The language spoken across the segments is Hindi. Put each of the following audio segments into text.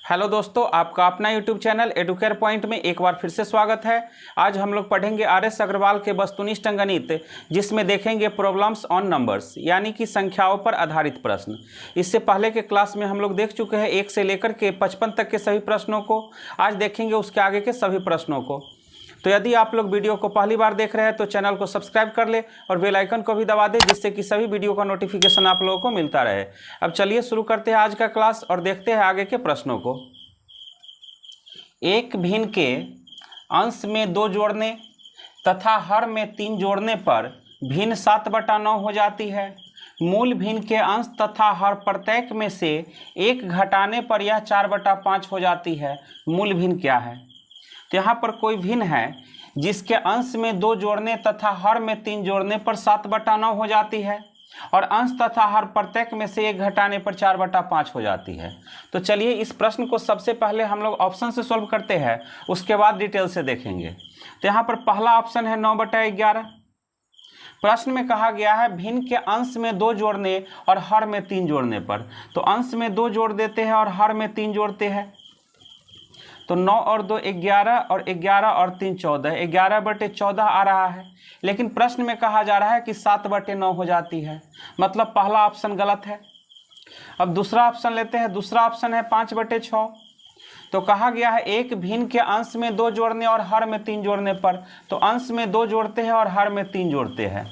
हेलो दोस्तों, आपका अपना यूट्यूब चैनल एडुकेयर पॉइंट में एक बार फिर से स्वागत है। आज हम लोग पढ़ेंगे आर.एस. अग्रवाल के वस्तुनिष्ठ अंकगणित, जिसमें देखेंगे प्रॉब्लम्स ऑन नंबर्स, यानी कि संख्याओं पर आधारित प्रश्न। इससे पहले के क्लास में हम लोग देख चुके हैं 1 से लेकर के 55 तक के सभी प्रश्नों को। आज देखेंगे उसके आगे के सभी प्रश्नों को। तो यदि आप लोग वीडियो को पहली बार देख रहे हैं तो चैनल को सब्सक्राइब कर ले और बेल आइकन को भी दबा दें, जिससे कि सभी वीडियो का नोटिफिकेशन आप लोगों को मिलता रहे। अब चलिए शुरू करते हैं आज का क्लास और देखते हैं आगे के प्रश्नों को। एक भिन्न के अंश में 2 जोड़ने तथा हर में 3 जोड़ने पर भिन्न 7/9 हो जाती है। मूल भिन्न के अंश तथा हर प्रत्येक में से 1 घटाने पर यह 4/5 हो जाती है। मूल भिन्न क्या है? तो यहाँ पर कोई भिन्न है जिसके अंश में 2 जोड़ने तथा हर में 3 जोड़ने पर 7/9 हो जाती है और अंश तथा हर प्रत्येक में से 1 घटाने पर 4/5 हो जाती है। तो चलिए इस प्रश्न को सबसे पहले हम लोग ऑप्शन से सॉल्व करते हैं, उसके बाद डिटेल से देखेंगे। तो यहाँ पर पहला ऑप्शन है 9/11। प्रश्न में कहा गया है भिन्न के अंश में 2 जोड़ने और हर में 3 जोड़ने पर। तो अंश में 2 जोड़ देते हैं और हर में 3 जोड़ते हैं। तो 9 और 2 11 और 11 और 3 14, 11/14 आ रहा है। लेकिन प्रश्न में कहा जा रहा है कि 7/9 हो जाती है, मतलब पहला ऑप्शन गलत है। अब दूसरा ऑप्शन लेते हैं। दूसरा ऑप्शन है 5/6। तो कहा गया है एक भिन्न के अंश में 2 जोड़ने और हर में 3 जोड़ने पर। तो अंश में 2 जोड़ते हैं और हर में 3 जोड़ते हैं,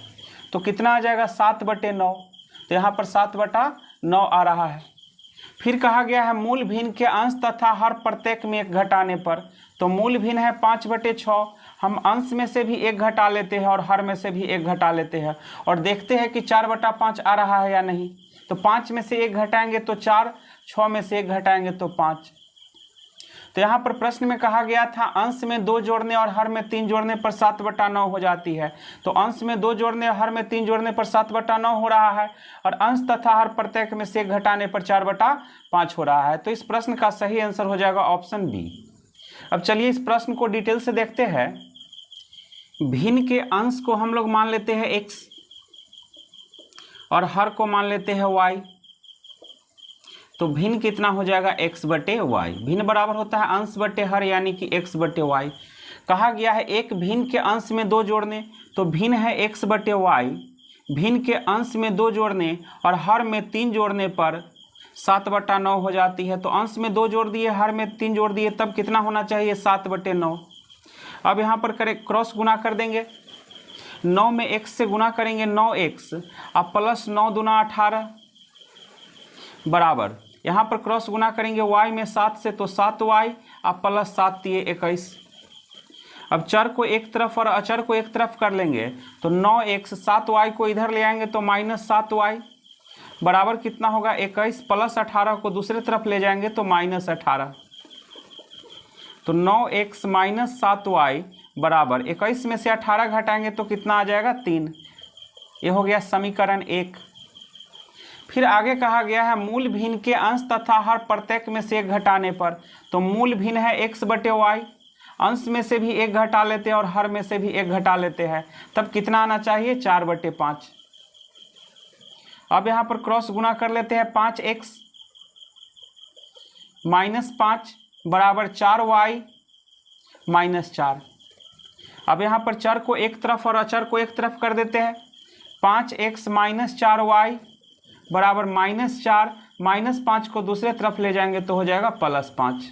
तो कितना आ जाएगा 7/9। तो यहाँ पर 7/9 आ रहा है। फिर कहा गया है मूल भिन्न के अंश तथा हर प्रत्येक में 1 घटाने पर। तो मूल भिन्न है 5/6। हम अंश में से भी 1 घटा लेते हैं और हर में से भी 1 घटा लेते हैं और देखते हैं कि 4/5 आ रहा है या नहीं। तो 5 में से 1 घटाएंगे तो 4, 6 में से 1 घटाएंगे तो 5। तो यहाँ पर प्रश्न में कहा गया था अंश में 2 जोड़ने और हर में 3 जोड़ने पर 7/9 हो जाती है। तो अंश में 2 जोड़ने और हर में 3 जोड़ने पर 7/9 हो रहा है और अंश तथा हर प्रत्येक में से 1 घटाने पर 4/5 हो रहा है। तो इस प्रश्न का सही आंसर हो जाएगा ऑप्शन बी। अब चलिए इस प्रश्न को डिटेल से देखते हैं। भिन्न के अंश को हम लोग मान लेते हैं x और हर को मान लेते हैं y। तो भिन्न कितना हो जाएगा x/y। भिन्न बराबर होता है अंश बटे हर, यानी कि x/y। कहा गया है एक भिन्न के अंश में 2 जोड़ने, तो भिन्न है x/y। भिन्न के अंश में 2 जोड़ने और हर में 3 जोड़ने पर 7/9 हो जाती है। तो अंश में 2 जोड़ दिए, हर में 3 जोड़ दिए, तब कितना होना चाहिए 7/9। अब यहाँ पर करें क्रॉस गुना कर देंगे। 9 में x से गुना करेंगे 9x अब प्लस 9 दूना 18 बराबर, यहाँ पर क्रॉस गुना करेंगे y में 7 से तो 7y अब प्लस 7 × 21। अब चर को एक तरफ और अचर को एक तरफ कर लेंगे। तो 9x 7y को इधर ले आएंगे तो -7y बराबर कितना होगा 21, प्लस 18 को दूसरे तरफ ले जाएंगे तो -18। तो 9x - 7y बराबर 21 में से 18 घटाएंगे तो कितना आ जाएगा 3। ये हो गया समीकरण 1। फिर आगे कहा गया है मूल भिन्न के अंश तथा हर प्रत्येक में से 1 घटाने पर। तो मूल भिन्न है x/y। अंश में से भी 1 घटा लेते हैं और हर में से भी 1 घटा लेते हैं, तब कितना आना चाहिए 4/5। अब यहाँ पर क्रॉस गुना कर लेते हैं। 5x - 5 बराबर 4y - 4। अब यहाँ पर चर को एक तरफ और अचर को एक तरफ कर देते हैं। 5x - 4y बराबर -4, -5 को दूसरे तरफ ले जाएंगे तो हो जाएगा +5।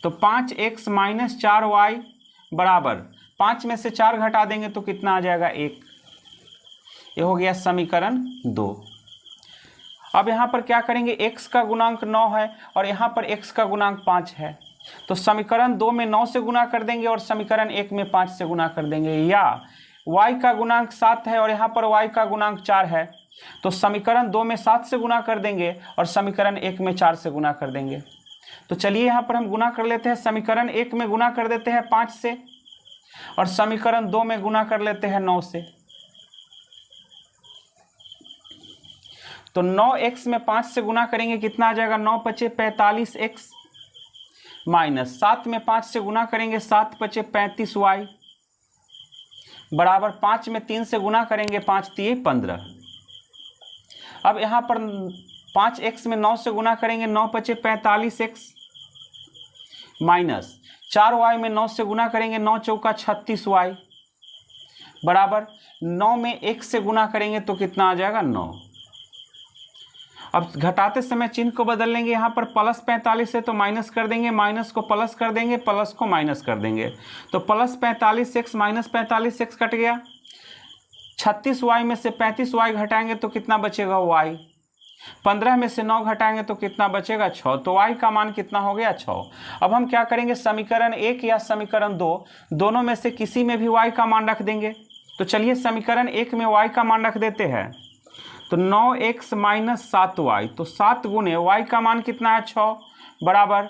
तो 5x - 4y बराबर 5 में से 4 घटा देंगे तो कितना आ जाएगा 1। ये हो गया समीकरण 2। अब यहाँ पर क्या करेंगे, x का गुणांक 9 है और यहाँ पर x का गुणांक 5 है। तो समीकरण 2 में 9 से गुना कर देंगे और समीकरण 1 में 5 से गुना कर देंगे। या y का गुणांक 7 है और यहाँ पर y का गुणांक 4 है। तो समीकरण 2 में 7 से गुना कर देंगे और समीकरण 1 में 4 से गुना कर देंगे। तो चलिए यहाँ पर हम गुना कर लेते हैं। समीकरण 1 में गुना कर देते हैं 5 से और समीकरण 2 में गुना कर लेते हैं 9 से। तो 9x में 5 से गुना करेंगे कितना आ जाएगा 9 × 5 = 45x माइनस 7 में 5 से गुना करेंगे 7 × 5 = 35y बराबर 5 में 3 से गुना करेंगे 5 × 3 = 15। अब यहाँ पर 5x में 9 से गुना करेंगे, 9 पचे 45x, माइनस 4y में 9 से गुना करेंगे, 9 चौका 36y, बराबर 9 में 1 से गुना करेंगे तो कितना आ जाएगा 9। अब घटाते समय चिन्ह को बदल लेंगे, यहाँ पर प्लस 45 है तो माइनस कर देंगे, माइनस को प्लस कर देंगे, प्लस को माइनस कर देंगे, तो plus 45x minus 45x cut गया। 36y में से 35y घटाएंगे तो कितना बचेगा y। 15 में से 9 घटाएंगे तो कितना बचेगा 6, तो y का मान कितना हो गया 6। अब हम क्या करेंगे, समीकरण 1 या समीकरण 2 दोनों में से किसी में भी y का मान रख देंगे। तो चलिए समीकरण 1 में y का मान रख देते हैं, तो 9x माइनस 7y, तो 7 गुने y का मान कितना है 6 बराबर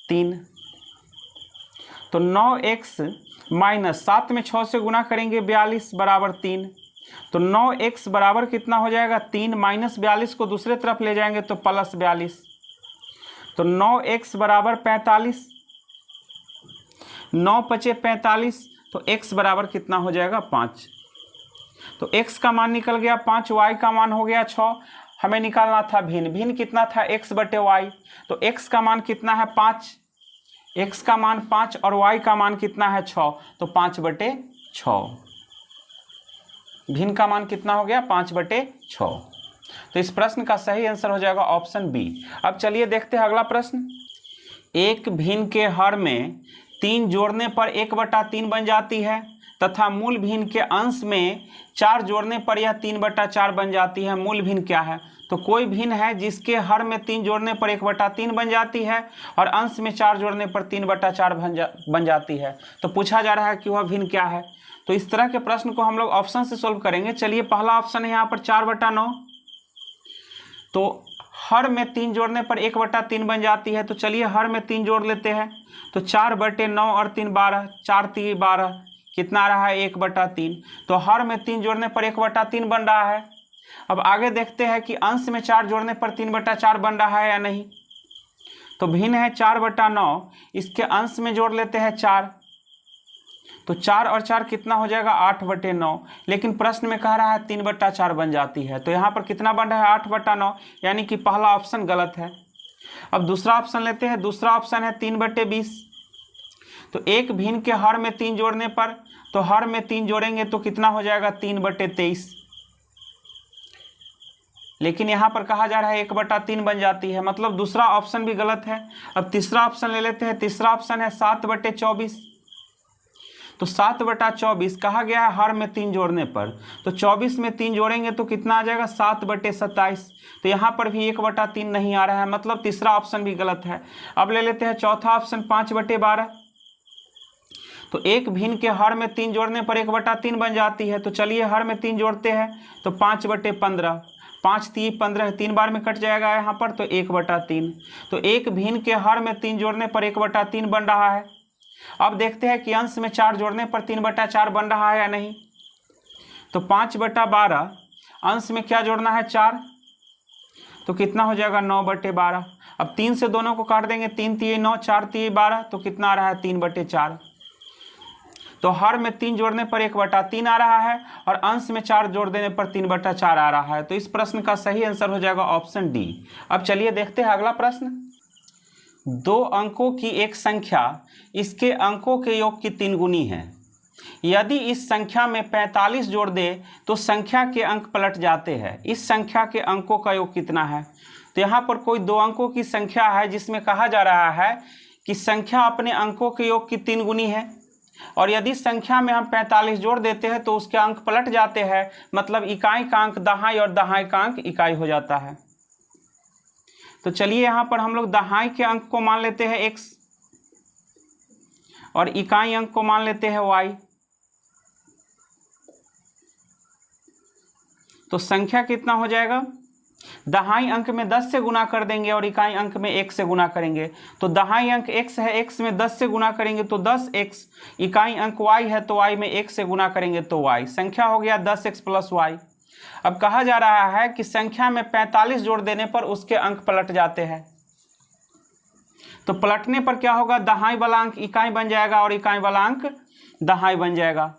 3। तो 9x माइनस 7 में 6 से गुना करेंगे 42 बराबर 3, तो 9x बराबर कितना हो जाएगा 3, माइनस 42 को दूसरे तरफ ले जाएंगे तो प्लस 42, तो 9x बराबर 45, 9 पचे 45, तो x बराबर कितना हो जाएगा 5। तो x का मान निकल गया 5, y का मान हो गया 6। हमें निकालना था भिन्न, भिन्न कितना था x बटे y, तो x का मान कितना है 5, x का मान 5 और y का मान कितना है 6, तो 5 बटे 6। भिन्न का मान कितना हो गया 5 बटे 6। तो इस प्रश्न का सही आंसर हो जाएगा ऑप्शन बी। अब चलिए देखते हैं अगला प्रश्न। एक भिन्न के हर में 3 जोड़ने पर 1/3 बन जाती है तथा मूल भिन्न के अंश में 4 जोड़ने पर यह 3/4 बन जाती है। मूल भिन्न क्या है, तो कोई भिन्न है जिसके हर में 3 जोड़ने पर 1/3 बन जाती है और अंश में 4 जोड़ने पर 3/4 बन जाती है। तो पूछा जा रहा है कि वह भिन्न क्या है। तो इस तरह के प्रश्न को हम लोग ऑप्शन से सोल्व करेंगे। चलिए पहला ऑप्शन है यहाँ पर 4/9, तो हर में 3 जोड़ने पर 1/3 बन जाती है। तो चलिए हर में 3 जोड़ लेते हैं, तो 4/9 और 3 12, 4 3 12, कितना आ रहा है 1/3। तो हर में 3 जोड़ने पर 1/3 बन रहा है। अब आगे देखते हैं कि अंश में 4 जोड़ने पर 3/4 बन रहा है या नहीं। तो भिन्न है 4/9, इसके अंश में जोड़ लेते हैं 4, तो 4 और 4 कितना हो जाएगा 8/9, लेकिन प्रश्न में कह रहा है 3/4 बन जाती है। तो यहाँ पर कितना बन रहा है 8/9, यानी कि पहला ऑप्शन गलत है। अब दूसरा ऑप्शन लेते हैं। दूसरा ऑप्शन है 3/20, तो एक भिन्न के हर में 3 जोड़ने पर, तो हर में 3 जोड़ेंगे तो कितना हो जाएगा 3/23, लेकिन यहाँ पर कहा जा रहा है 1/3 बन जाती है, मतलब दूसरा ऑप्शन भी गलत है। अब तीसरा ऑप्शन ले लेते हैं। तीसरा ऑप्शन है 7/24, तो 7/24 कहा गया है हर में 3 जोड़ने पर, तो 24 में 3 जोड़ेंगे तो कितना आ जाएगा 7/27, तो यहाँ पर भी 1/3 नहीं आ रहा है, मतलब तीसरा ऑप्शन भी गलत है। अब ले लेते हैं चौथा ऑप्शन 5/12, तो एक भिन्न के हर में 3 जोड़ने पर 1/3 बन जाती है। तो चलिए हर में 3 जोड़ते हैं, तो 5/15, 5 3 15, 3 बार में कट जाएगा यहाँ पर, तो 1/3। तो एक भिन्न के हर में 3 जोड़ने पर 1/3 बन रहा है। अब देखते हैं कि अंश में 4 जोड़ने पर 3/4 बन रहा है या नहीं। तो 5/12, अंश में क्या जोड़ना है 4, तो कितना हो जाएगा 9/12। अब 3 से दोनों को काट देंगे, 3 3 9, 4 3 12, तो कितना आ रहा है 3/4। तो हर में 3 जोड़ने पर 1/3 आ रहा है और अंश में 4 जोड़ देने पर 3/4 आ रहा है। तो इस प्रश्न का सही आंसर हो जाएगा ऑप्शन डी। अब चलिए देखते हैं अगला प्रश्न। 2 अंकों की एक संख्या इसके अंकों के योग की 3 गुनी है। यदि इस संख्या में 45 जोड़ दे तो संख्या के अंक पलट जाते हैं। इस संख्या के अंकों का योग कितना है। तो यहाँ पर कोई 2 अंकों की संख्या है जिसमें कहा जा रहा है कि संख्या अपने अंकों के योग की 3 गुनी है, और यदि संख्या में हम 45 जोड़ देते हैं तो उसके अंक पलट जाते हैं, मतलब इकाई का अंक दहाई और दहाई का अंक इकाई हो जाता है। तो चलिए यहाँ पर हम लोग दहाई के अंक को मान लेते हैं x और इकाई अंक को मान लेते हैं y। तो संख्या कितना हो जाएगा, दहाई अंक में 10 से गुना कर देंगे और इकाई अंक में 1 से गुना करेंगे। तो दहाई अंक x है, x में 10 से गुना करेंगे तो 10x, इकाई अंक y है तो y में 1 से गुना करेंगे तो y, संख्या हो गया 10x + y। अब कहा जा रहा है कि संख्या में 45 जोड़ देने पर उसके अंक पलट जाते हैं। तो पलटने पर क्या होगा, दहाई वाला अंक इकाई बन जाएगा और इकाई वाला अंक दहाई बन जाएगा।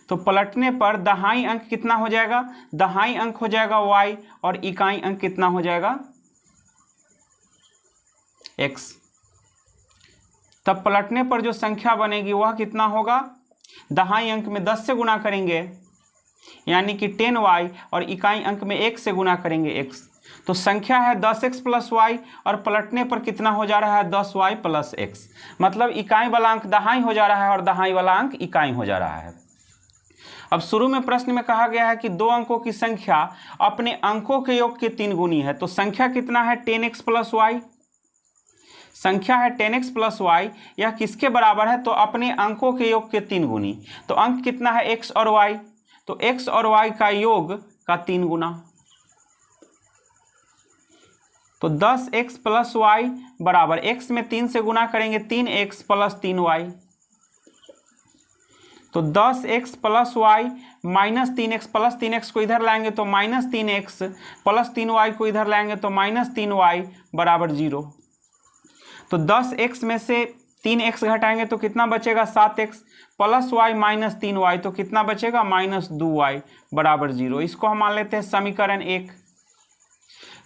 तो पलटने पर दहाई अंक कितना हो जाएगा, दहाई अंक हो जाएगा y और इकाई अंक कितना हो जाएगा x। तब पलटने पर जो संख्या बनेगी वह कितना होगा, दहाई अंक में 10 से गुना करेंगे यानी कि 10y और इकाई अंक में 1 से गुना करेंगे x। तो संख्या है 10x प्लस y और पलटने पर कितना हो जा रहा है 10y प्लस x। मतलब इकाई वाला अंक दहाई हो जा रहा है और दहाई वाला अंक इकाई हो जा रहा है। अब शुरू में प्रश्न में कहा गया है कि दो अंकों की संख्या अपने अंकों के योग के 3 गुनी है। तो संख्या कितना है 10x प्लस y, संख्या है 10x प्लस y, यह किसके बराबर है, तो अपने अंकों के योग के 3 गुनी। तो अंक कितना है x और y, तो x और y का योग का 3 गुना। तो 10x प्लस y बराबर x में 3 से गुना करेंगे 3x प्लस 3y। तो 10x plus y minus 3x plus 3x को इधर लाएंगे तो माइनस 3x प्लस 3y को इधर लाएंगे तो माइनस 3y बराबर 0। तो 10x में से 3x घटाएंगे तो कितना बचेगा 7x plus y minus 3y, तो कितना बचेगा माइनस 2y बराबर 0। इसको हम मान लेते हैं समीकरण 1।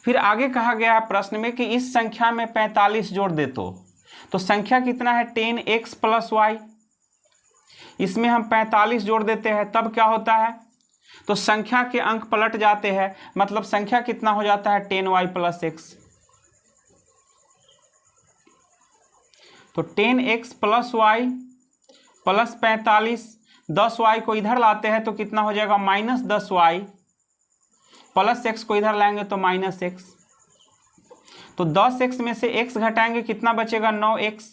फिर आगे कहा गया है प्रश्न में कि इस संख्या में 45 जोड़ दे तो संख्या कितना है 10x प्लस y, इसमें हम 45 जोड़ देते हैं तब क्या होता है, तो संख्या के अंक पलट जाते हैं, मतलब संख्या कितना हो जाता है 10y प्लस x। तो 10x plus y plus 45, 10y को इधर लाते हैं तो कितना हो जाएगा माइनस 10y प्लस x को इधर लाएंगे तो माइनस x। तो 10x में से x घटाएंगे कितना बचेगा 9x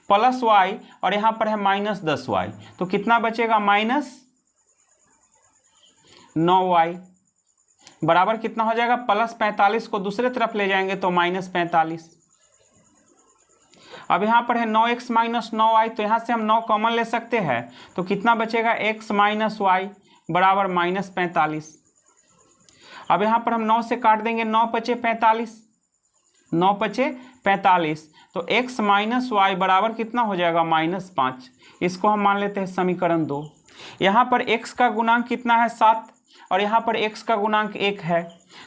प्लस y और यहाँ पर है माइनस 10y, तो कितना बचेगा माइनस 9y बराबर कितना हो जाएगा प्लस 45 को दूसरे तरफ ले जाएंगे तो माइनस 45। अब यहाँ पर है 9x माइनस 9y, तो यहाँ से हम 9 कॉमन ले सकते हैं तो कितना बचेगा x माइनस y बराबर माइनस 45। अब यहाँ पर हम 9 से काट देंगे 9 पचे 45, 9 पचे 45, तो x माइनस y बराबर कितना हो जाएगा माइनस 5। इसको हम मान लेते हैं समीकरण 2। यहाँ पर x का गुणांक कितना है 7 और यहाँ पर x का गुणांक 1 है,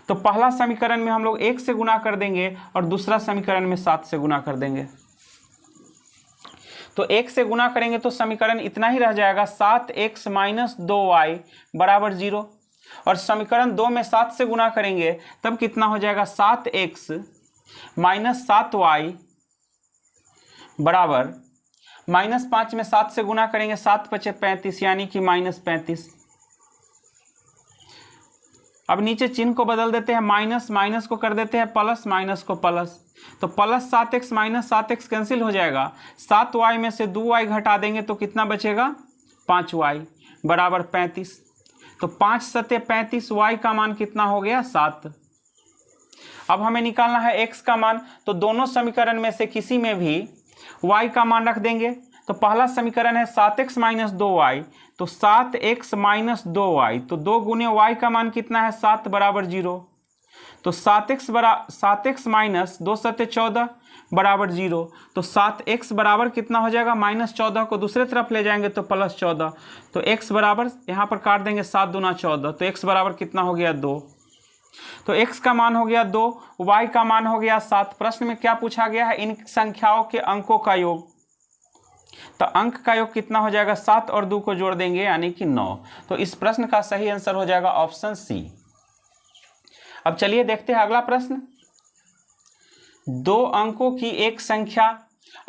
तो पहला समीकरण में हम लोग 1 से गुना कर देंगे और दूसरा समीकरण में 7 से गुना कर देंगे। तो 1 से गुना करेंगे तो समीकरण इतना ही रह जाएगा 7x माइनस 2y बराबर 0, और समीकरण 2 में 7 से गुना करेंगे तब कितना हो जाएगा 7x माइनस 7y बराबर माइनस 5 में 7 से गुना करेंगे 7 पचे 35 यानी कि माइनस 35। अब नीचे चिन्ह को बदल देते हैं, माइनस माइनस को कर देते हैं प्लस, माइनस को प्लस, तो plus 7x minus 7x cancel हो जाएगा। 7y में से 2y घटा देंगे तो कितना बचेगा 5y बराबर 35। तो 5 सत्य 35, y का मान कितना हो गया 7। अब हमें निकालना है x का मान, तो दोनों समीकरण में से किसी में भी y का मान रख देंगे। तो पहला समीकरण है 7x माइनस 2y, तो 7x माइनस 2y, तो 2 गुने y का मान कितना है 7 बराबर 0। तो 7x माइनस 2 सत्य 14 बराबर 0, तो 7x बराबर कितना हो जाएगा माइनस 14 को दूसरे तरफ ले जाएंगे तो प्लस 14, तो x बराबर यहाँ पर काट देंगे 7 दूना 14, तो x बराबर कितना हो गया 2। तो x का मान हो गया 2, y का मान हो गया 7। प्रश्न में क्या पूछा गया है, इन संख्याओं के अंकों का योग, तो अंक का योग कितना हो जाएगा 7 और 2 को जोड़ देंगे यानी कि 9। तो इस प्रश्न का सही आंसर हो जाएगा ऑप्शन सी। अब चलिए देखते हैं अगला प्रश्न। 2 अंकों की एक संख्या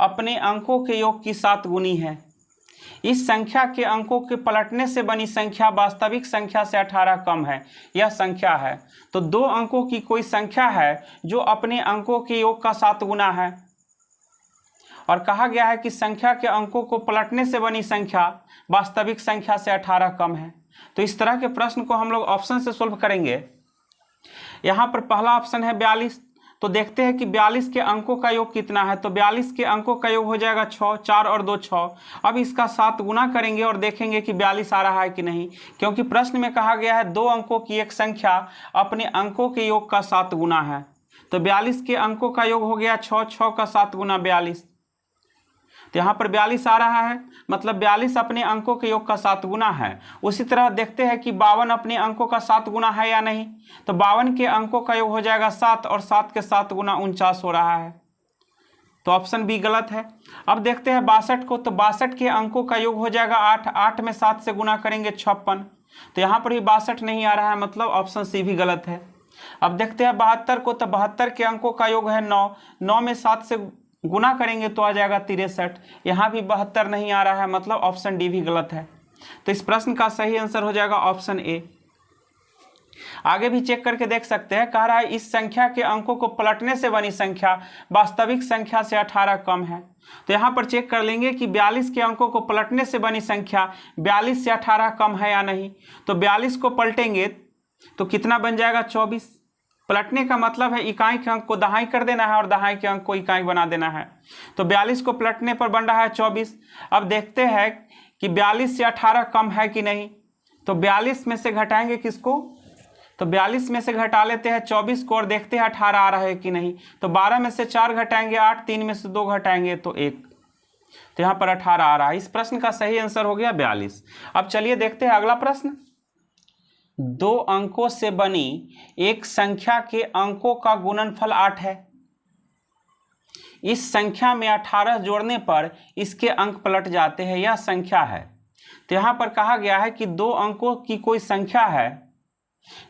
अपने अंकों के योग की 7 गुनी है। इस संख्या के अंकों के पलटने से बनी संख्या वास्तविक संख्या से 18 कम है, यह संख्या है। तो 2 अंकों की कोई संख्या है जो अपने अंकों के योग का 7 गुना है, और कहा गया है कि संख्या के अंकों को पलटने से बनी संख्या वास्तविक संख्या से 18 कम है। तो इस तरह के प्रश्न को हम लोग ऑप्शन से सोल्व करेंगे। यहाँ पर पहला ऑप्शन है 42, तो देखते हैं कि 42 के अंकों का योग कितना है। तो 42 के अंकों का योग हो जाएगा 6, 4 और 2 6। अब इसका 7 गुना करेंगे और देखेंगे कि 42 आ रहा है कि नहीं, क्योंकि प्रश्न में कहा गया है 2 अंकों की एक संख्या अपने अंकों के योग का 7 गुना है। तो 42 के अंकों का योग हो गया 6, 6 का 7 गुना 42, तो यहाँ पर 42 आ रहा है, मतलब 42 अपने अंकों के योग का 7 गुना है। उसी तरह देखते हैं कि 52 अपने अंकों का 7 गुना है या नहीं। तो 52 के अंकों का योग हो जाएगा 7 और 7 के 7 गुना 49 हो रहा है। तो ऑप्शन बी गलत है। अब देखते हैं 62 को, तो 62 के अंकों का योग हो जाएगा 8, 8 में 7 से गुना करेंगे 56। तो यहाँ पर भी 62 नहीं आ रहा है, मतलब ऑप्शन सी भी गलत है। अब देखते हैं 72 को, तो 72 के अंकों का योग है 9, 9 में 7 से गुना करेंगे तो आ जाएगा 63। यहाँ भी 72 नहीं आ रहा है, मतलब ऑप्शन डी भी गलत है। तो इस प्रश्न का सही आंसर हो जाएगा ऑप्शन ए। आगे भी चेक करके देख सकते हैं, कह रहा है इस संख्या के अंकों को पलटने से बनी संख्या वास्तविक संख्या से 18 कम है। तो यहाँ पर चेक कर लेंगे कि 42 के अंकों को पलटने से बनी संख्या 42 से 18 कम है या नहीं। तो 42 को पलटेंगे तो कितना बन जाएगा 24। पलटने का मतलब है इकाई के अंक को दहाई कर देना है और दहाई के अंक को इकाई बना देना है। तो 42 को पलटने पर बन रहा है 24। अब देखते हैं कि 42 से 18 कम है कि नहीं। तो 42 में से घटाएंगे किसको, तो 42 में से घटा लेते हैं 24 को और देखते हैं 18 आ रहा है कि नहीं। तो 12 में से 4 घटाएंगे 8, 3 में से 2 घटाएंगे तो 1। तो यहाँ पर 18 आ रहा है। इस प्रश्न का सही आंसर हो गया 42। अब चलिए देखते हैं अगला प्रश्न। 2 अंकों से बनी एक संख्या के अंकों का गुणनफल 8 है। इस संख्या में 18 जोड़ने पर इसके अंक पलट जाते हैं, यह संख्या है। तो यहाँ पर कहा गया है कि 2 अंकों की कोई संख्या है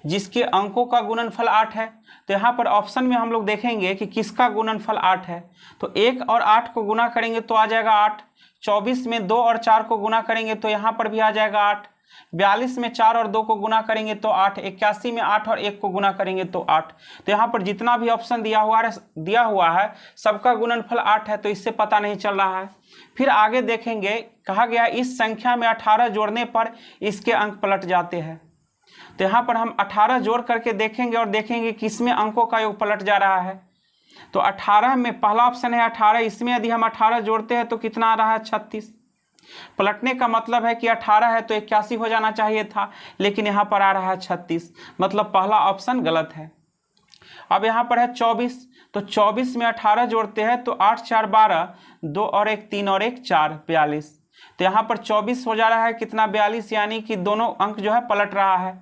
जिसके अंकों का गुणनफल 8 है। तो यहाँ पर ऑप्शन में हम लोग देखेंगे कि किसका गुणनफल 8 है। तो 1 और 8 को गुना करेंगे तो आ जाएगा 8। 24 में 2 और 4 को गुना करेंगे तो यहाँ पर भी आ जाएगा 8। 42 में 4 और 2 को गुना करेंगे तो 8। 81 में 8 और 1 को गुना करेंगे तो 8। तो यहाँ पर जितना भी ऑप्शन दिया हुआ है सबका गुणनफल 8 है, तो इससे पता नहीं चल रहा है। फिर आगे देखेंगे, कहा गया इस संख्या में 18 जोड़ने पर इसके अंक पलट जाते हैं। तो यहाँ पर हम 18 जोड़ करके देखेंगे और देखेंगे कि इसमें अंकों का योग पलट जा रहा है। तो 18 में पहला ऑप्शन है 18, इसमें यदि हम 18 जोड़ते हैं तो कितना आ रहा है 36। पलटने का मतलब है कि 18 है तो 81 हो जाना चाहिए था, लेकिन यहाँ पर आ रहा है 36, मतलब पहला ऑप्शन गलत है। अब यहाँ पर है 24, तो 24 में 18 जोड़ते हैं तो 8 4 12, 2 और 1 3 और 1 4, 42। तो यहाँ पर 24 हो जा रहा है कितना 42, यानी कि दोनों अंक जो है पलट रहा है।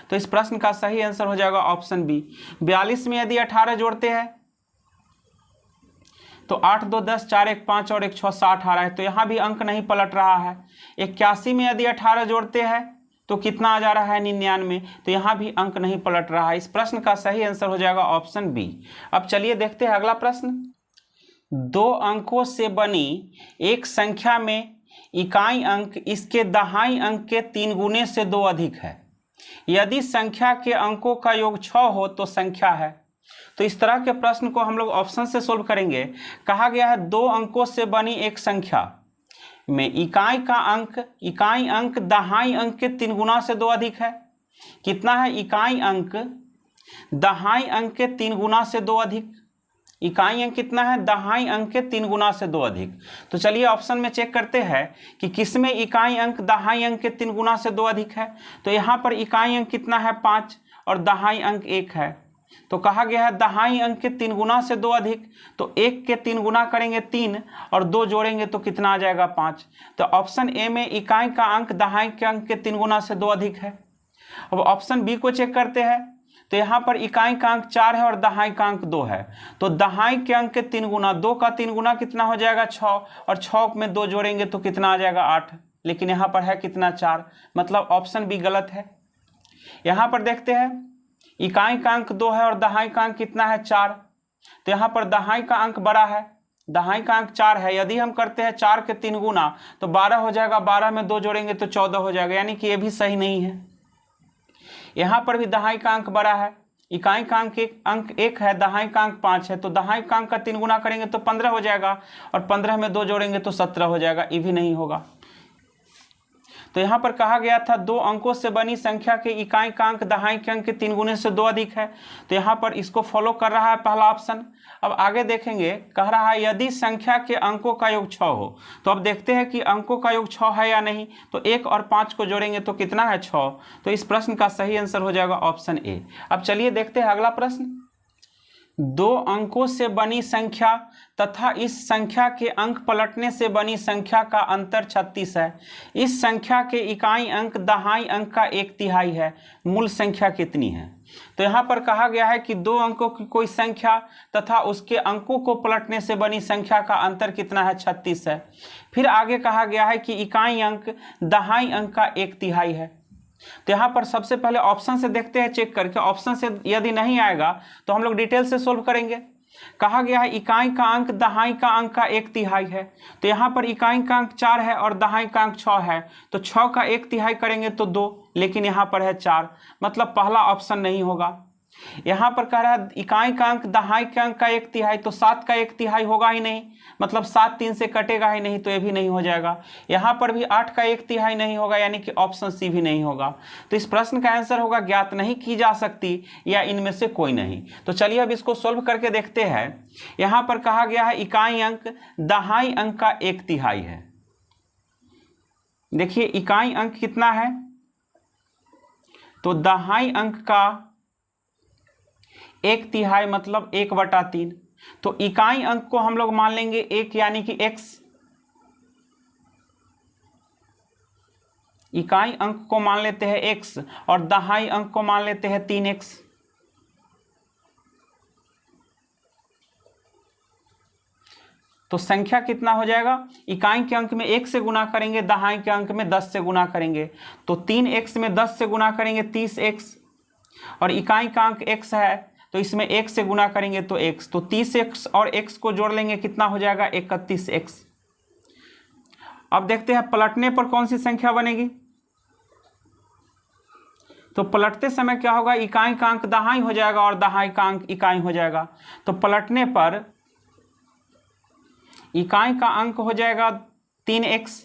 तो इस प्रश्न का सही आंसर हो जाएगा ऑप्शन बी। 42 में यदि 18 जोड़ते हैं तो 8 2 10, 4 1 5 और 1 6 60 आ रहा है, तो यहाँ भी अंक नहीं पलट रहा है। 81 में यदि 18 जोड़ते हैं तो कितना आ जा रहा है 99, तो यहाँ भी अंक नहीं पलट रहा है। इस प्रश्न का सही आंसर हो जाएगा ऑप्शन बी। अब चलिए देखते हैं अगला प्रश्न। 2 अंकों से बनी एक संख्या में इकाई अंक इसके दहाई अंक के 3 गुने से 2 अधिक है। यदि संख्या के अंकों का योग 6 हो तो संख्या है। तो इस तरह के प्रश्न को हम लोग ऑप्शन से सोल्व करेंगे। कहा गया है 2 अंकों से बनी एक संख्या में इकाई अंक दहाई अंक के 3 गुना से 2 अधिक है। कितना है इकाई अंक दहाई अंक के 3 गुना से 2 अधिक। इकाई अंक कितना है दहाई अंक के 3 गुना से 2 अधिक। तो चलिए ऑप्शन में चेक करते हैं कि किसमें इकाई अंक दहाई अंक के 3 गुना से 2 अधिक है। तो यहाँ पर इकाई अंक कितना है 5 और दहाई अंक 1 है। तो कहा गया है दहाई अंक के 3 गुना से 2 अधिक, तो 1 के 3 गुना करेंगे 3 और 2 जोड़ेंगे तो कितना आ जाएगा 5। तो ऑप्शन ए में इकाई का अंक दहाई के अंक के 3 गुना से 2 अधिक है। अब ऑप्शन बी को चेक करते हैं। तो यहाँ पर इकाई का अंक 4 है और दहाई का अंक 2 है। तो दहाई के अंक के 3 गुना, 2 का 3 गुना कितना हो जाएगा 6 और 6 में 2 जोड़ेंगे तो कितना आ जाएगा 8, लेकिन यहाँ पर है कितना 4, मतलब ऑप्शन बी गलत है। यहाँ पर देखते हैं इकाई का अंक 2 है और दहाई का अंक कितना है 4। तो यहाँ पर दहाई का अंक बड़ा है, दहाई का अंक 4 है। यदि हम करते हैं 4 के 3 गुना तो 12 हो जाएगा, 12 में 2 जोड़ेंगे तो 14 हो जाएगा, यानी कि ये भी सही नहीं है। यहाँ पर भी दहाई का अंक बड़ा है, इकाई का अंक 1 है, दहाई का अंक 5 है। तो दहाई का अंक का 3 गुना करेंगे तो 15 हो जाएगा और 15 में 2 जोड़ेंगे तो 17 हो जाएगा, ये भी नहीं होगा। तो यहाँ पर कहा गया था 2 अंकों से बनी संख्या के इकाई का अंक दहाई के अंक के 3 गुने से 2 अधिक है। तो यहाँ पर इसको फॉलो कर रहा है पहला ऑप्शन। अब आगे देखेंगे, कह रहा है यदि संख्या के अंकों का योग 6 हो। तो अब देखते हैं कि अंकों का योग 6 है या नहीं। तो 1 और 5 को जोड़ेंगे तो कितना है 6। तो इस प्रश्न का सही आंसर हो जाएगा ऑप्शन ए। अब चलिए देखते हैं अगला प्रश्न। दो अंकों से बनी संख्या तथा इस संख्या के अंक पलटने से बनी संख्या का अंतर 36 है। इस संख्या के इकाई अंक दहाई अंक का 1/3 है। मूल संख्या कितनी है? तो यहाँ पर कहा गया है कि दो अंकों की कोई संख्या तथा उसके अंकों को पलटने से बनी संख्या का अंतर कितना है? 36 है। फिर आगे कहा गया है कि इकाई अंक दहाई अंक का 1/3 है। तो यहाँ पर सबसे पहले ऑप्शन से देखते हैं, चेक करके। ऑप्शन से यदि नहीं आएगा तो हम लोग डिटेल से सोल्व करेंगे। कहा गया है इकाई का अंक दहाई का अंक का 1/3 है। तो यहाँ पर इकाई का अंक 4 है और दहाई का अंक 6 है, तो 6 का 1/3 करेंगे तो 2, लेकिन यहाँ पर है 4, मतलब पहला ऑप्शन नहीं होगा। यहाँ पर कह रहा है इकाई का अंक दहाई के अंक का 1/3, तो 7 का 1/3 होगा ही नहीं, मतलब 7 3 से कटेगा ही नहीं, तो ये भी नहीं हो जाएगा। यहाँ पर भी 8 का 1/3 नहीं होगा, यानी कि ऑप्शन सी भी नहीं होगा। तो इस प्रश्न का आंसर होगा ज्ञात नहीं की जा सकती या इनमें से कोई नहीं। तो चलिए अब इसको सोल्व करके देखते हैं। यहाँ पर कहा गया है इकाई अंक दहाई अंक का 1/3 है। देखिए इकाई अंक कितना है, तो दहाई अंक का 1/3 मतलब 1/3। तो इकाई अंक को हम लोग मान लेंगे 1, यानी कि x। इकाई अंक को मान लेते हैं x और दहाई अंक को मान लेते हैं 3x। तो संख्या कितना हो जाएगा? इकाई के अंक में 1 से गुना करेंगे, दहाई के अंक में 10 से गुना करेंगे। तो 3x में 10 से गुना करेंगे 30x, और इकाई का अंक x है तो इसमें 1 से गुना करेंगे तो x, तो 30x और x को जोड़ लेंगे, कितना हो जाएगा? 31x। अब देखते हैं पलटने पर कौन सी संख्या बनेगी। तो पलटते समय क्या होगा? इकाई का अंक दहाई हो जाएगा और दहाई का अंक इकाई हो जाएगा। तो पलटने पर इकाई का अंक हो जाएगा 3x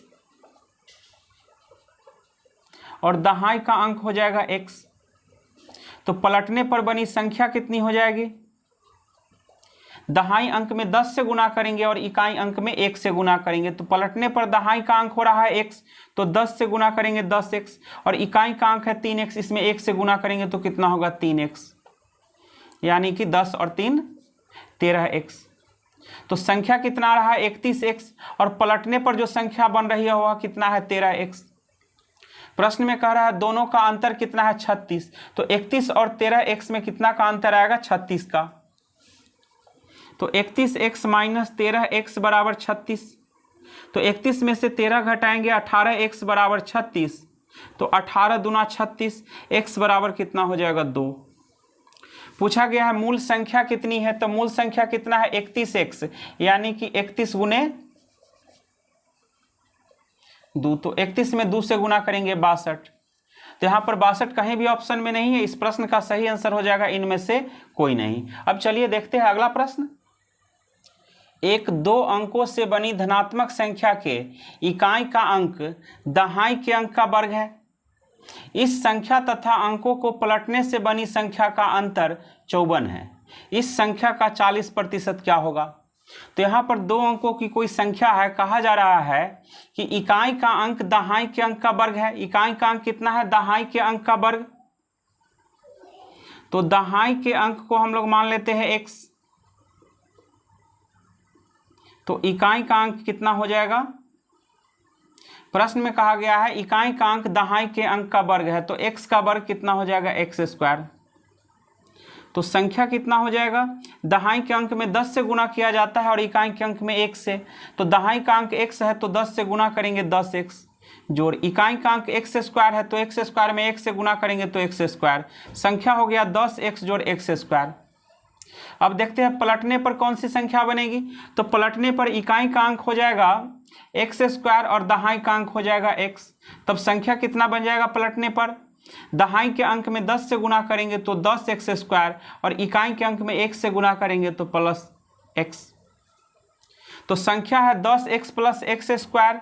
और दहाई का अंक हो जाएगा x। तो पलटने पर बनी संख्या कितनी हो जाएगी? दहाई अंक में 10 से गुना करेंगे और इकाई अंक में 1 से गुना करेंगे। तो पलटने पर दहाई का अंक हो रहा है x, तो 10 से गुना करेंगे 10x, और इकाई का अंक है 3x, इसमें 1 से गुना करेंगे तो कितना होगा? 3x, यानी कि 10 और 3 13x। तो संख्या कितना आ रहा है? 31x, और पलटने पर जो संख्या बन रही है वह कितना है? 13x। प्रश्न में कह रहा है दोनों का अंतर कितना है? 36। तो 31 और 13x में कितना का अंतर आएगा? 36 का। तो 31x माइनस 13x बराबर 36। तो 31 में से 13 घटाएंगे, 18x बराबर 36। तो 18 दूना 36, x बराबर कितना हो जाएगा? 2। पूछा गया है मूल संख्या कितनी है, तो मूल संख्या कितना है? 31x, यानी कि 31 गुने 2। तो 31 में 2 से गुना करेंगे 62। तो यहाँ पर 62 कहीं भी ऑप्शन में नहीं है। इस प्रश्न का सही आंसर हो जाएगा इनमें से कोई नहीं। अब चलिए देखते हैं अगला प्रश्न। एक 2 अंकों से बनी धनात्मक संख्या के इकाई का अंक दहाई के अंक का वर्ग है। इस संख्या तथा अंकों को पलटने से बनी संख्या का अंतर 54 है। इस संख्या का 40% क्या होगा? तो यहाँ पर 2 अंकों की कोई संख्या है। कहा जा रहा है कि इकाई का अंक दहाई के अंक का वर्ग है। इकाई का अंक कितना है? दहाई के अंक का वर्ग। तो दहाई के अंक को हम लोग मान लेते हैं x। तो इकाई का अंक कितना हो जाएगा? प्रश्न में कहा गया है इकाई का अंक दहाई के अंक का वर्ग है, तो x का वर्ग कितना हो जाएगा? x²। तो संख्या कितना हो जाएगा? दहाई के अंक में 10 से गुना किया जाता है और इकाई के अंक में 1 से। तो दहाई का अंक x है तो 10 से गुना करेंगे 10x, जोड़ इकाई का अंक x² है तो x² में 1 से गुना करेंगे तो x²। संख्या हो गया 10x जोड़ x²। अब देखते हैं पलटने पर कौन सी संख्या बनेगी। तो पलटने पर इकाई का अंक हो जाएगा x² और दहाई का अंक हो जाएगा x। तब संख्या कितना बन जाएगा पलटने पर? दहाई के अंक में 10 से गुना करेंगे तो 10x² और इकाई के अंक में 1 से गुना करेंगे तो प्लस x। तो संख्या है 10x प्लस x²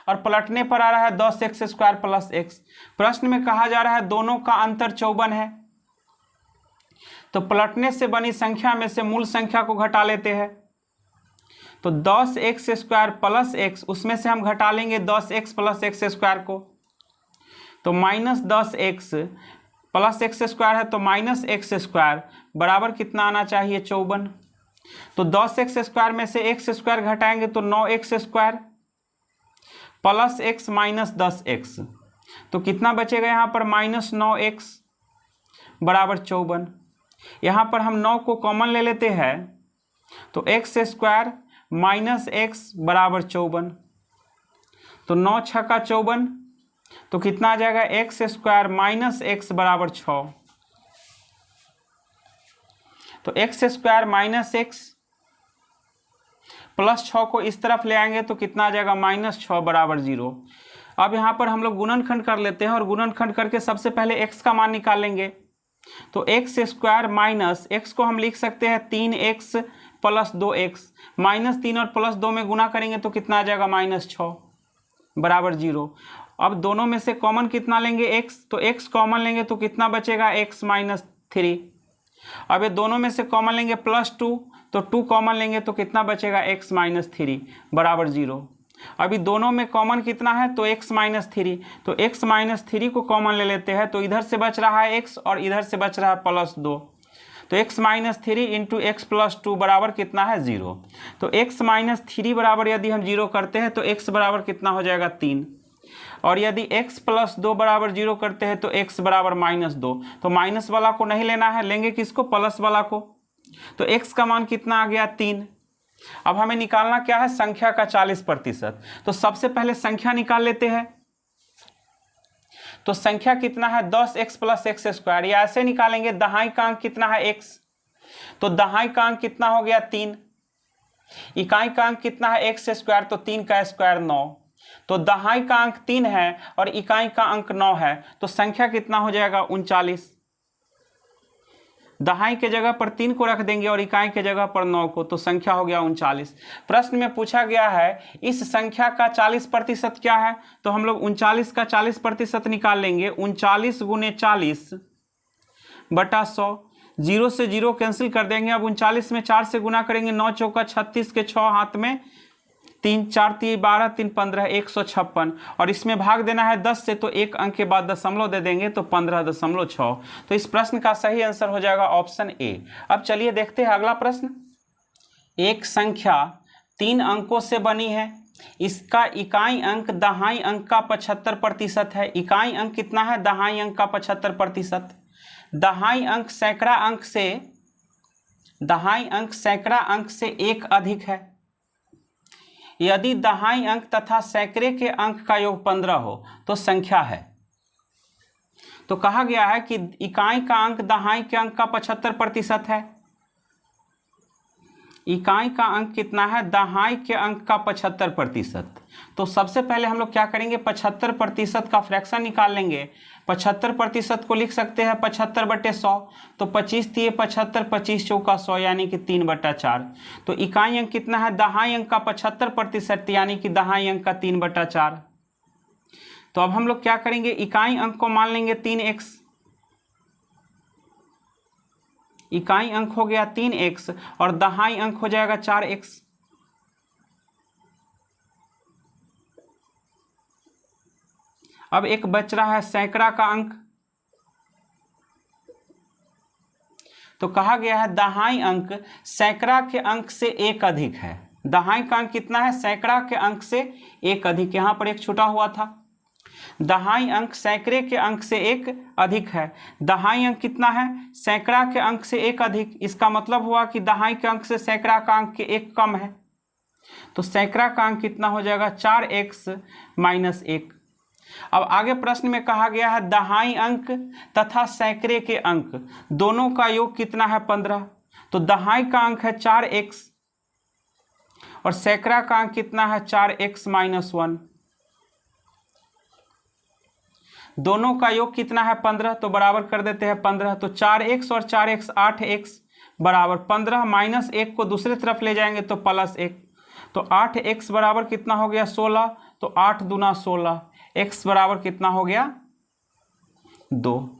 और पलटने पर आ रहा है 10x² प्लस x। प्रश्न में कहा जा रहा है दोनों का अंतर 54 है। तो पलटने से बनी संख्या में से मूल संख्या को घटा लेते हैं। तो 10x² प्लस x, उसमें से हम घटा लेंगे 10x प्लस x² को। तो माइनस 10x प्लस x² है तो माइनस x² बराबर कितना आना चाहिए 54। तो 10x² में से x² घटाएंगे तो 9x² plus x minus 10x, तो कितना बचेगा यहाँ पर -9x बराबर 54। यहाँ पर हम 9 को कॉमन ले लेते हैं तो x² माइनस x बराबर 54, तो 9 छक्का 54, तो कितना आ जाएगा x² माइनस x बराबर 6। तो x² माइनस x प्लस 6 को इस तरफ ले आएंगे तो कितना आ जाएगा -6 बराबर 0। अब यहाँ पर हम लोग गुणनखंड कर लेते हैं और गुणनखंड करके सबसे पहले x का मान निकालेंगे। तो x² माइनस x को हम लिख सकते हैं 3x प्लस 2x, -3 और +2 में गुना करेंगे तो कितना आ जाएगा -6 बराबर 0। अब दोनों में से कॉमन कितना लेंगे x, तो x कॉमन लेंगे तो कितना बचेगा x -3। अब ये दोनों में से कॉमन लेंगे +2, तो 2 कॉमन लेंगे तो कितना बचेगा x -3 बराबर 0। अभी दोनों में कॉमन कितना है तो x -3, तो x -3 को कॉमन ले लेते हैं तो इधर से बच रहा है x और इधर से बच रहा है +2, तो x -3 इंटू x + 2 बराबर कितना है 0। तो x -3 बराबर यदि हम 0 करते हैं तो x बराबर कितना हो जाएगा 3, और यदि x + 2 बराबर 0 करते हैं तो x बराबर -2। तो माइनस वाला को नहीं लेना है, लेंगे किसको, प्लस वाला को। तो x का मान कितना आ गया 3। अब हमें निकालना क्या है, संख्या का 40%। तो सबसे पहले संख्या निकाल लेते हैं। तो संख्या कितना है 10x + x², या ऐसे निकालेंगे दहाई का अंक कितना है x, तो दहाई का अंक कितना हो गया 3, इकाई का अंक कितना है x², तो 3 का स्क्वायर 9, तो दहाई का अंक 3 है और इकाई का अंक 9 है, तो संख्या कितना हो जाएगा 39। दहाई के जगह पर 3 को रख देंगे और इकाई के जगह पर 9 को, तो संख्या हो गया 39। प्रश्न में पूछा गया है इस संख्या का 40% क्या है, तो हम लोग 39 का 40% निकाल लेंगे। 39 × 40 बटा 100, 0 से 0 कैंसिल कर देंगे। अब 39 में 4 से गुना करेंगे, 9 चौका 36 के 6 हाथ में 3, 4 3 12 3 15 156, और इसमें भाग देना है 10 से, तो एक अंक के बाद दशमलव दे देंगे तो 15.6। तो इस प्रश्न का सही आंसर हो जाएगा ऑप्शन ए। अब चलिए देखते हैं अगला प्रश्न। एक संख्या 3 अंकों से बनी है, इसका इकाई अंक दहाई अंक का 75% है। इकाई अंक कितना है, दहाई अंक का 75%। दहाई अंक सैकड़ा अंक से एक अधिक है। यदि दहाई अंक तथा सैकड़े के अंक का योग 15 हो तो संख्या है। तो कहा गया है कि इकाई का अंक दहाई के अंक का 75% है। इकाई का अंक कितना है, दहाई के अंक का 75%। तो सबसे पहले हम लोग क्या करेंगे, 75% का फ्रैक्शन निकाल लेंगे। 75% को लिख सकते हैं 75/100, तो 25 × 75, 25 चौका 100, यानी कि 3/4। तो इकाई अंक कितना है, दहाई अंक का 75%, यानी कि दहाई अंक का 3/4। तो अब हम लोग क्या करेंगे, इकाई अंक को मान लेंगे 3x। इकाई अंक हो गया 3x और दहाई अंक हो जाएगा 4x। अब एक बच रहा है सैकड़ा का अंक। तो कहा गया है दहाई अंक सैकड़ा के अंक से एक अधिक है। दहाई का अंक कितना है, सैकड़ा के अंक से एक अधिक। यहां पर एक छूटा हुआ था। दहाई अंक सैकड़े के अंक से एक अधिक है। दहाई अंक कितना है, सैकड़ा के अंक से एक अधिक। इसका मतलब हुआ कि दहाई के अंक से सैकड़ा का अंक एक कम है। तो सैकड़ा का अंक कितना हो जाएगा, 4x - 1। अब आगे प्रश्न में कहा गया है दहाई अंक तथा सैकड़े के अंक दोनों का योग कितना है, 15। तो दहाई का अंक है 4x और सैकड़ा का अंक कितना है, 4x - 1। दोनों का योग कितना है, 15। तो बराबर कर देते हैं 15। तो 4x और 4x 8x बराबर 15 - 1 को दूसरी तरफ ले जाएंगे तो +1। तो 8x बराबर कितना हो गया, 16। तो 8 दूना 16, x बराबर कितना हो गया, 2।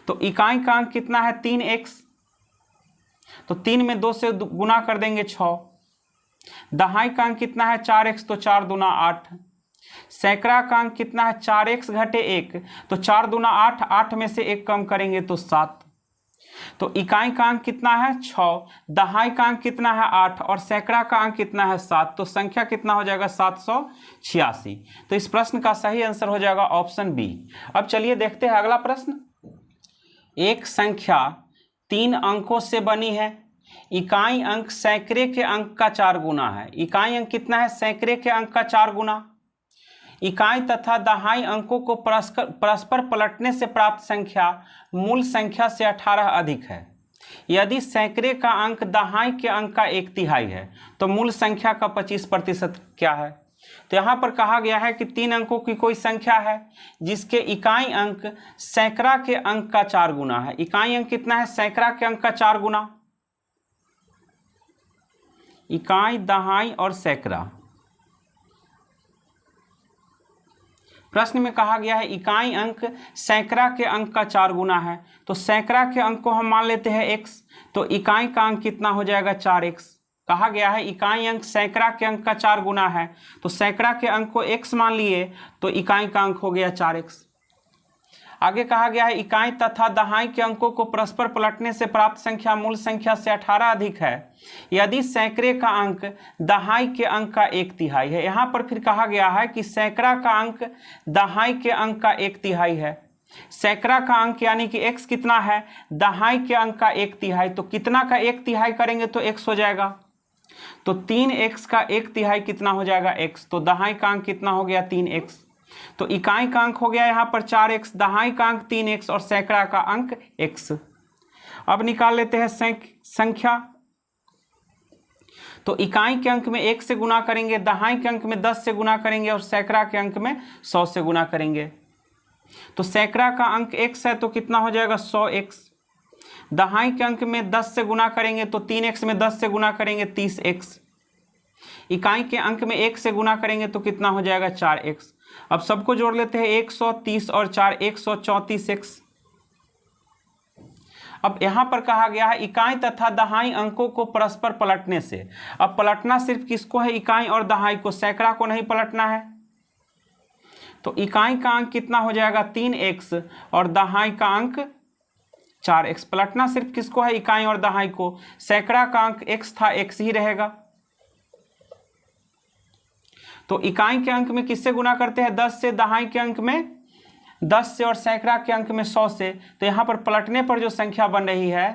तो इकाई का अंक कितना है, 3x। तो 3 में 2 से गुना कर देंगे 6। दहाई का अंक कितना है, 4x। तो 4 दूना 8। सैकड़ा का अंक कितना है, 4x - 1। तो 4 दूना 8, 8 में से 1 कम करेंगे तो 7। तो इकाई का अंक कितना है 6, दहाई का अंक कितना है 8 और सैकड़ा का अंक कितना है 7। तो संख्या कितना हो जाएगा 786। तो इस प्रश्न का सही आंसर हो जाएगा ऑप्शन बी। अब चलिए देखते हैं अगला प्रश्न। एक संख्या 3 अंकों से बनी है। इकाई अंक सैकड़े के अंक का 4 गुना है। इकाई अंक कितना है सैकड़े के अंक का 4 गुना। इकाई तथा दहाई अंकों को परस्पर पलटने से प्राप्त संख्या मूल संख्या से 18 अधिक है। यदि सैकड़े का अंक दहाई के अंक का 1/3 है तो मूल संख्या का 25% क्या है। तो यहाँ पर कहा गया है कि 3 अंकों की कोई संख्या है जिसके इकाई अंक सैकड़ा के अंक का 4 गुना है। इकाई अंक कितना है सैकड़ा के अंक का 4 गुना। इकाई दहाई और सैकड़ा। प्रश्न में कहा गया है इकाई अंक सैकड़ा के अंक का 4 गुना है। तो सैकड़ा के अंक को हम मान लेते हैं x। तो इकाई का अंक कितना हो जाएगा 4x। कहा गया है इकाई अंक सैकड़ा के अंक का 4 गुना है। तो सैकड़ा के अंक को x मान लिए तो इकाई का अंक हो गया 4x। आगे कहा गया है इकाई तथा दहाई के अंकों को परस्पर पलटने से प्राप्त संख्या मूल संख्या से 18 अधिक है यदि सैकड़े का अंक दहाई के अंक का 1/3 है। यहाँ पर फिर कहा गया है कि सैकड़ा का अंक दहाई के अंक का 1/3 है। सैकड़ा का अंक यानी कि x कितना है दहाई के अंक का 1/3। तो कितना का 1/3 करेंगे तो x हो जाएगा। तो 3x का 1/3 कितना हो जाएगा x। तो दहाई का अंक कितना हो गया 3x। तो इकाई का अंक हो गया यहाँ पर 4x, दहाई का अंक 3x और सैकड़ा का अंक x। अब निकाल लेते हैं संख्या। तो इकाई के अंक में 1 से गुना करेंगे, दहाई के अंक में 10 से गुना करेंगे और सैकड़ा के अंक में 100 से गुना करेंगे। तो सैकड़ा का अंक x है तो कितना हो जाएगा 100x। दहाई के अंक में 10 से गुना करेंगे तो 3x में 10 से गुना करेंगे 30x। इकाई के अंक में 1 से गुना करेंगे तो कितना हो जाएगा 4x। अब सबको जोड़ लेते हैं 130 और 4 134x। अब यहां पर कहा गया है इकाई तथा दहाई अंकों को परस्पर पलटने से। अब पलटना सिर्फ किसको है इकाई और दहाई को, सैकड़ा को नहीं पलटना है। तो इकाई का अंक कितना हो जाएगा 3x और दहाई का अंक 4x। पलटना सिर्फ किसको है इकाई और दहाई को, सैकड़ा का अंक x था x ही रहेगा। तो इकाई के अंक में किससे गुना करते हैं 10 से, दहाई के अंक में 10 से और सैकड़ा के अंक में 100 से। तो यहां पर पलटने पर जो संख्या बन रही है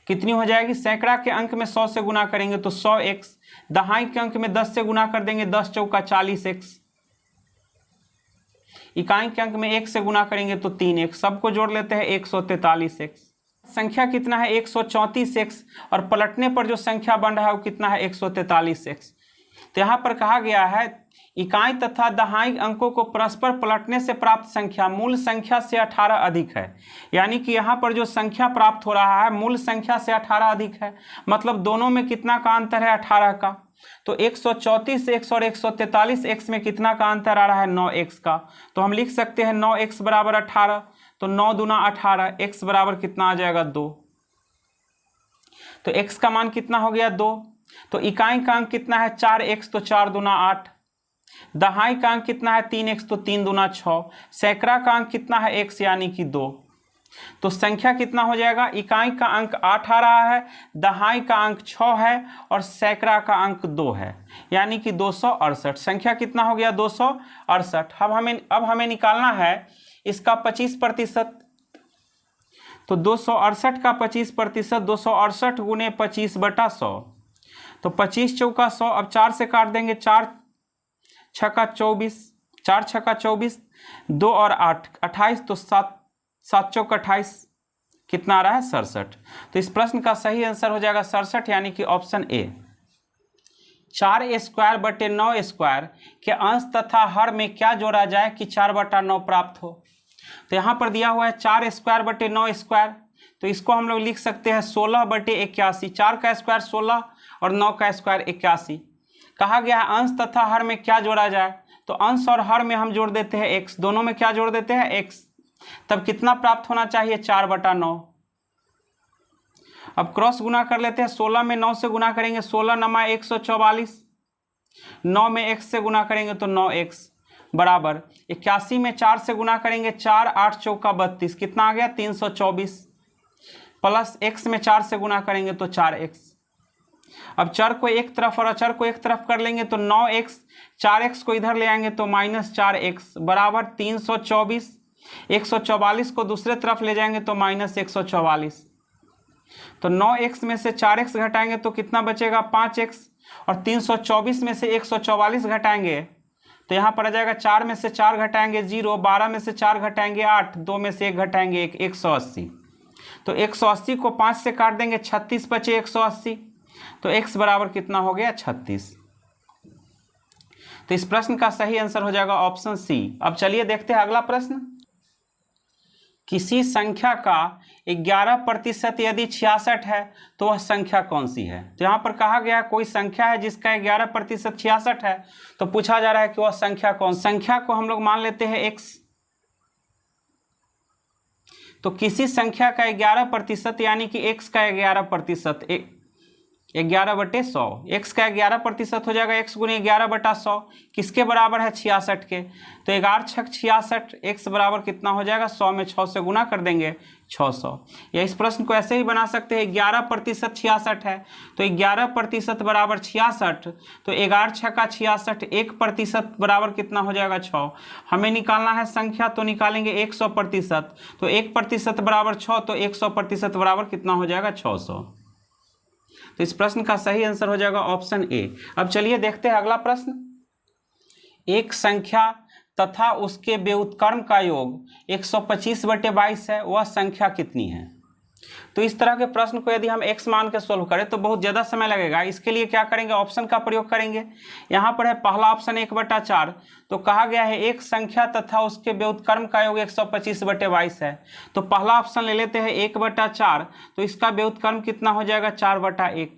कितनी हो जाएगी, सैकड़ा के अंक में 100 से गुना करेंगे तो 100x, दहाई के अंक में 10 से गुना कर देंगे 10 चौका 40x, इकाई के अंक में 1 से गुना करेंगे तो 3x। सबको जोड़ लेते हैं 143x। संख्या कितना है 134x और पलटने पर जो संख्या बन रहा है वो कितना है 143x। तो यहाँ पर कहा गया है इकाई तथा दहाई अंकों को परस्पर पलटने से प्राप्त संख्या मूल संख्या से 18 अधिक है। यानी कि यहाँ पर जो संख्या प्राप्त हो रहा है मूल संख्या से 18 अधिक है। मतलब दोनों में कितना का अंतर है 18 का। तो 134x और 143x में कितना का अंतर आ रहा है 9x का। तो हम लिख सकते हैं 9x बराबर 18। तो 9 दूना 18, x बराबर कितना आ जाएगा 2। तो x का मान कितना हो गया 2। तो इकाई का अंक कितना है 4x तो 4 दूना 8, दहाई का अंक कितना है 3x तो 3 दूना 6, सैकड़ा का अंक कितना है x यानी कि 2। तो संख्या कितना हो जाएगा, इकाई का अंक 8 आ रहा है, दहाई का अंक 6 है और सैकड़ा का अंक 2 है यानी कि 268। संख्या कितना हो गया 268। अब हमें निकालना है इसका 25%। तो 268 का 25%, 268 गुने 25/100। तो 25 चौका 100। अब 4 से काट देंगे, 4 छक्का 24, 4 छक्का 24, 2 और 8 28। तो 7 चौका 28 कितना आ रहा है 67। तो इस प्रश्न का सही आंसर हो जाएगा 67 यानी कि ऑप्शन ए। 4²/9² के अंश तथा हर में क्या जोड़ा जाए कि 4/9 प्राप्त हो। तो यहाँ पर दिया हुआ है 4²/9²। तो इसको हम लोग लिख सकते हैं 16/81। 4 का स्क्वायर 16 और 9 का स्क्वायर 81। कहा गया है अंश तथा हर में क्या जोड़ा जाए। तो अंश और हर में हम जोड़ देते हैं x, दोनों में क्या जोड़ देते हैं x। तब कितना प्राप्त होना चाहिए 4/9। अब क्रॉस गुना कर लेते हैं। 16 में 9 से गुना करेंगे 16 9 144, 9 में x से गुना करेंगे तो 9x बराबर 81 में 4 से गुना करेंगे, 4 8 चौका 32, कितना आ गया 324, प्लस x में 4 से गुना करेंगे तो 4x। अब चर को एक तरफ और अचर को एक तरफ कर लेंगे तो 9x, 4x को इधर ले आएंगे तो -4x बराबर 324, 144 को दूसरे तरफ ले जाएंगे तो -144। तो 9x में से 4x घटाएंगे तो कितना बचेगा 5x, और 324 में से 144 घटाएंगे तो यहाँ पर आ जाएगा 4 में से 4 घटाएंगे 0, 12 में से 4 घटाएंगे 8, 2 में से 1 घटाएंगे 1, 180। तो 180 को 5 से काट देंगे, 36 बचे 180, तो x बराबर कितना हो गया 36। तो इस प्रश्न का सही आंसर हो जाएगा ऑप्शन सी। अब चलिए देखते हैं अगला प्रश्न। किसी संख्या का 11% यदि 66 है तो वह संख्या कौन सी है। तो यहाँ पर कहा गया है कोई संख्या है जिसका 11% 66 है, तो पूछा जा रहा है कि वह संख्या कौन। संख्या को हम लोग मान लेते हैं x। तो किसी संख्या का 11% यानी कि x का 11%, 11/100, x का 11% हो जाएगा x गुने 11/100, किसके बराबर है 66 के। तो 11×6 66, x बराबर कितना हो जाएगा 100 में 6 से गुना कर देंगे 600। या इस प्रश्न को ऐसे ही बना सकते हैं 11% 66 है तो 11% बराबर 66, तो 11×6 का 66, 1% बराबर कितना हो जाएगा 6। हमें निकालना है संख्या तो निकालेंगे 100%, तो 1% बराबर 6, तो 100% बराबर कितना हो जाएगा 600। तो इस प्रश्न का सही आंसर हो जाएगा ऑप्शन ए। अब चलिए देखते हैं अगला प्रश्न। एक संख्या तथा उसके व्युत्क्रम का योग 125/22 है, वह संख्या कितनी है। तो इस तरह के प्रश्न को यदि हम x मान के सोल्व करें तो बहुत ज़्यादा समय लगेगा। इसके लिए क्या करेंगे, ऑप्शन का प्रयोग करेंगे। यहाँ पर है पहला ऑप्शन 1/4, तो कहा गया है एक संख्या तथा उसके व्युत्क्रम का योग 125/22 है। तो पहला ऑप्शन ले लेते हैं 1/4, तो इसका व्युत्क्रम कितना हो जाएगा 4/1।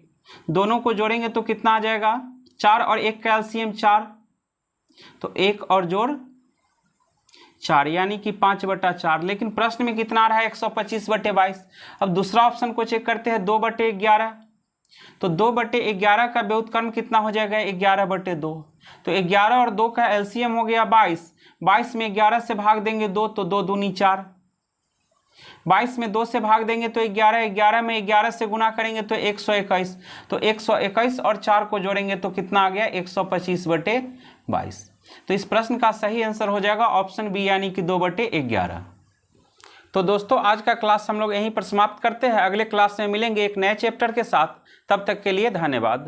दोनों को जोड़ेंगे तो कितना आ जाएगा 4 और 1 का एलसीएम 4, तो 1 और जोड़ 4 यानी कि 5/4। लेकिन प्रश्न में कितना आ रहा है 125/22। अब दूसरा ऑप्शन को चेक करते हैं 2/11, तो 2/11 का व्युत्क्रम कितना हो जाएगा 11/2। तो 11 और 2 का एलसीएम हो गया 22, 22 में 11 से भाग देंगे 2, तो 2 दूनी 4, 22 में 2 से भाग देंगे तो 11, 11 में 11 से गुना करेंगे तो 121, तो 121 और 4 को जोड़ेंगे तो कितना आ गया 125/22। तो इस प्रश्न का सही आंसर हो जाएगा ऑप्शन बी यानी कि 2/11। तो दोस्तों आज का क्लास हम लोग यहीं पर समाप्त करते हैं। अगले क्लास में मिलेंगे एक नए चैप्टर के साथ। तब तक के लिए धन्यवाद।